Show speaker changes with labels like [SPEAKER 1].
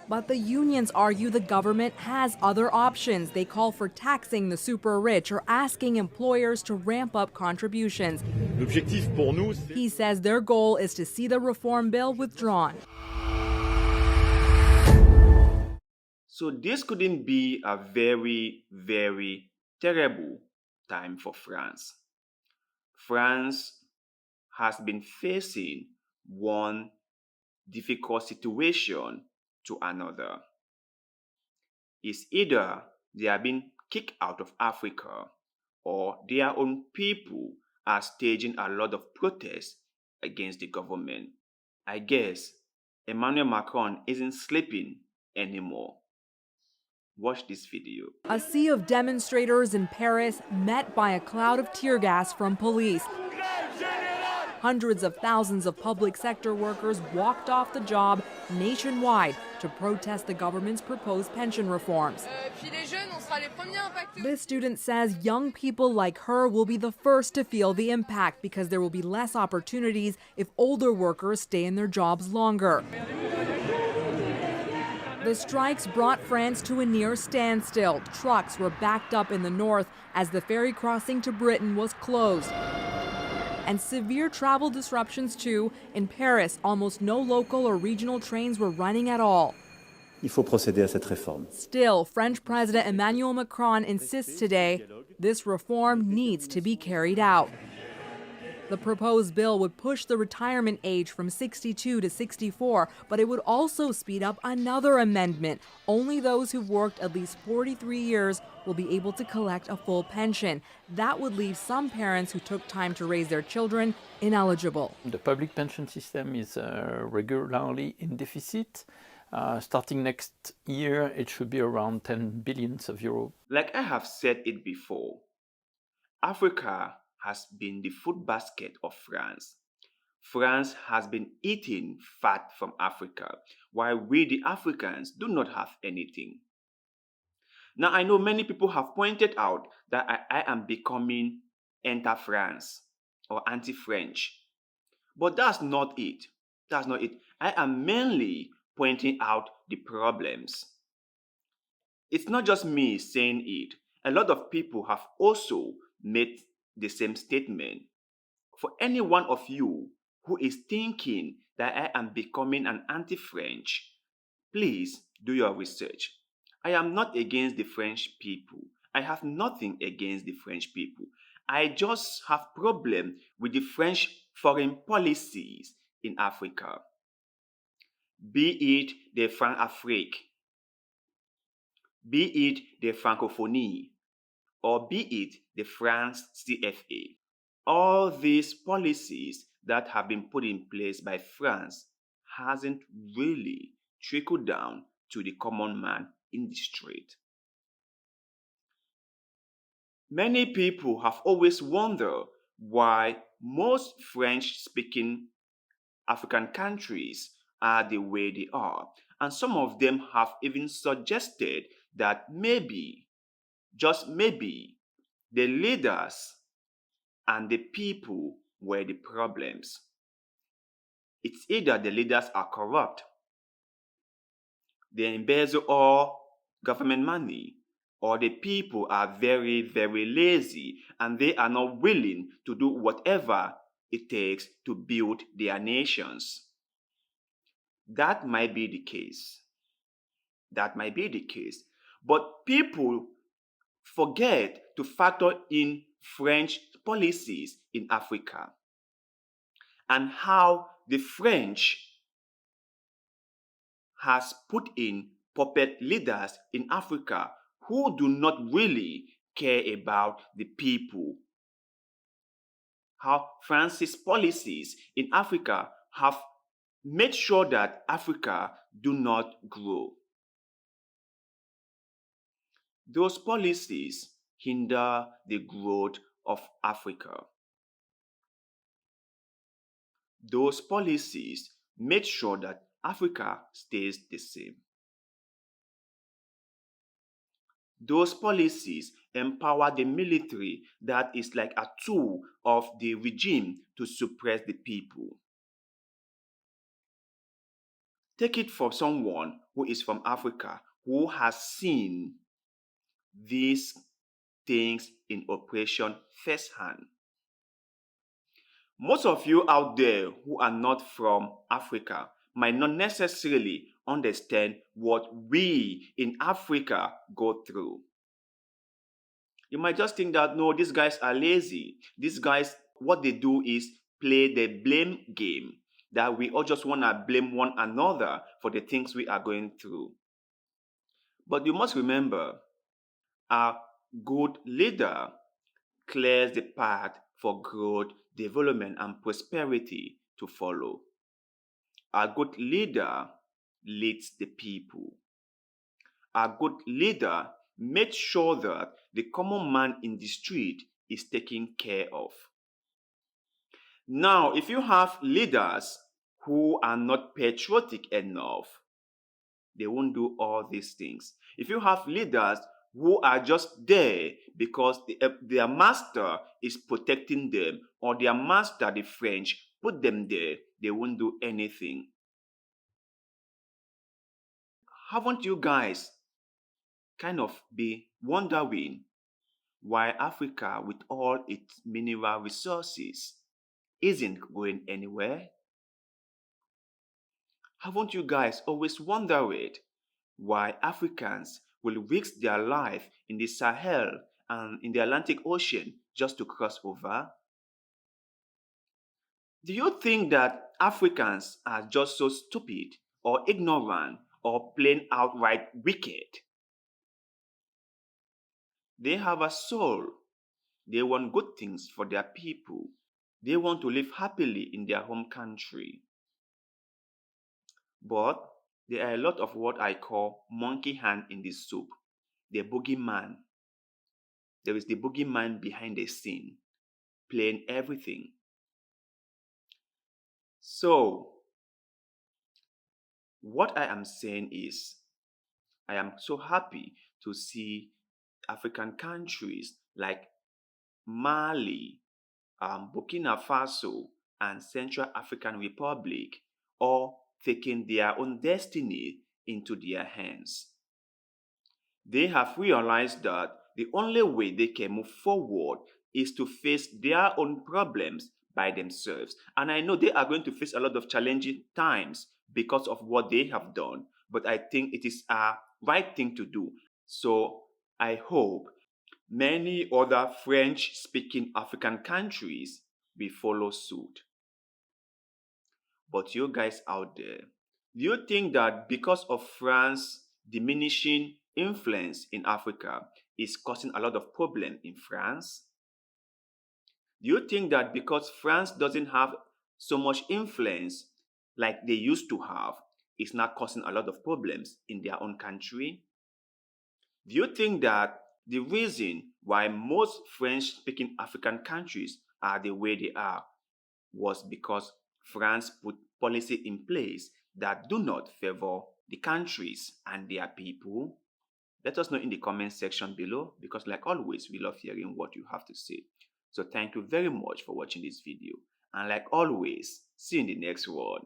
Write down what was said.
[SPEAKER 1] But the unions argue the government has other options. They call for taxing the super rich or asking employers to ramp up contributions. He says their goal is to see the reform bill withdrawn.
[SPEAKER 2] So this couldn't be a very, very terrible time for France. France has been facing one difficult situation to another. It's either they are being kicked out of Africa or their own people are staging a lot of protests against the government. I guess Emmanuel Macron isn't sleeping anymore. Watch this video.
[SPEAKER 1] A sea of demonstrators in Paris met by a cloud of tear gas from police. Hundreds of thousands of public sector workers walked off the job nationwide to protest the government's proposed pension reforms. This student says young people like her will be the first to feel the impact because there will be less opportunities if older workers stay in their jobs longer. The strikes brought France to a near standstill. Trucks were backed up in the north as the ferry crossing to Britain was closed. And severe travel disruptions too. In Paris, almost no local or regional trains were running at all.
[SPEAKER 3] Il faut procéder à cette réforme.
[SPEAKER 1] Still, French President Emmanuel Macron insists today this reform needs to be carried out. The proposed bill would push the retirement age from 62 to 64, but it would also speed up another amendment. Only those who've worked at least 43 years will be able to collect a full pension. That would leave some parents who took time to raise their children ineligible.
[SPEAKER 4] The public pension system is regularly in deficit. Starting next year, it should be around 10 billions of euros.
[SPEAKER 2] Like I have said it before, Africa has been the food basket of France. France has been eating fat from Africa, while we the Africans do not have anything. Now I know many people have pointed out that I am becoming anti-France or anti-French. But that's not it. That's not it. I am mainly pointing out the problems. It's not just me saying it. A lot of people have also made the same statement. For any one of you who is thinking that I am becoming an anti-French, please do your research. I am not against the French people. I have nothing against the French people. I just have problem with the French foreign policies in Africa. Be it the France-Afrique, be it the Francophonie, or be it the France CFA. All these policies that have been put in place by France hasn't really trickled down to the common man in the street. Many people have always wondered why most French-speaking African countries are the way they are. And some of them have even suggested that maybe, just maybe, the leaders and the people were the problems. It's either the leaders are corrupt, they embezzle all government money, or the people are very, very lazy and they are not willing to do whatever it takes to build their nations. That might be the case. That might be the case. But people forget to factor in French policies in Africa and how the French has put in puppet leaders in Africa who do not really care about the people. How France's policies in Africa have made sure that Africa do not grow. Those policies hinder the growth of Africa. Those policies make sure that Africa stays the same. Those policies empower the military that is like a tool of the regime to suppress the people. Take it from someone who is from Africa, who has seen these things in operation firsthand. Most of you out there who are not from Africa might not necessarily understand what we in Africa go through. You might just think that, no, these guys are lazy. These guys, what they do is play the blame game, that we all just want to blame one another for the things we are going through. But you must remember, a good leader clears the path for growth, development, and prosperity to follow. A good leader leads the people. A good leader makes sure that the common man in the street is taken care of. Now, if you have leaders who are not patriotic enough, they won't do all these things. If you have leaders who are just there because their master is protecting them, or their master, the French, put them there, they won't do anything. Haven't you guys kind of be wondering why Africa, with all its mineral resources, isn't going anywhere? Haven't you guys always wondered why Africans will risk their life in the Sahel and in the Atlantic Ocean just to cross over? Do you think that Africans are just so stupid or ignorant or plain outright wicked? They have a soul. They want good things for their people. They want to live happily in their home country. But there are a lot of what I call monkey hand in the soup. The boogeyman. There is the boogeyman behind the scene, playing everything. So, what I am saying is, I am so happy to see African countries like Mali, Burkina Faso, and Central African Republic all taking their own destiny into their hands. They have realized that the only way they can move forward is to face their own problems by themselves. And I know they are going to face a lot of challenging times because of what they have done, but I think it is a right thing to do. So I hope many other French-speaking African countries will follow suit. But you guys out there, do you think that because of France's diminishing influence in Africa is causing a lot of problem in France? Do you think that because France doesn't have so much influence like they used to have, it's not causing a lot of problems in their own country? Do you think that the reason why most French-speaking African countries are the way they are was because France put policy in place that do not favor the countries and their people? Let us know in the comment section below, because like always, we love hearing what you have to say. So thank you very much for watching this video. And like always, see you in the next one.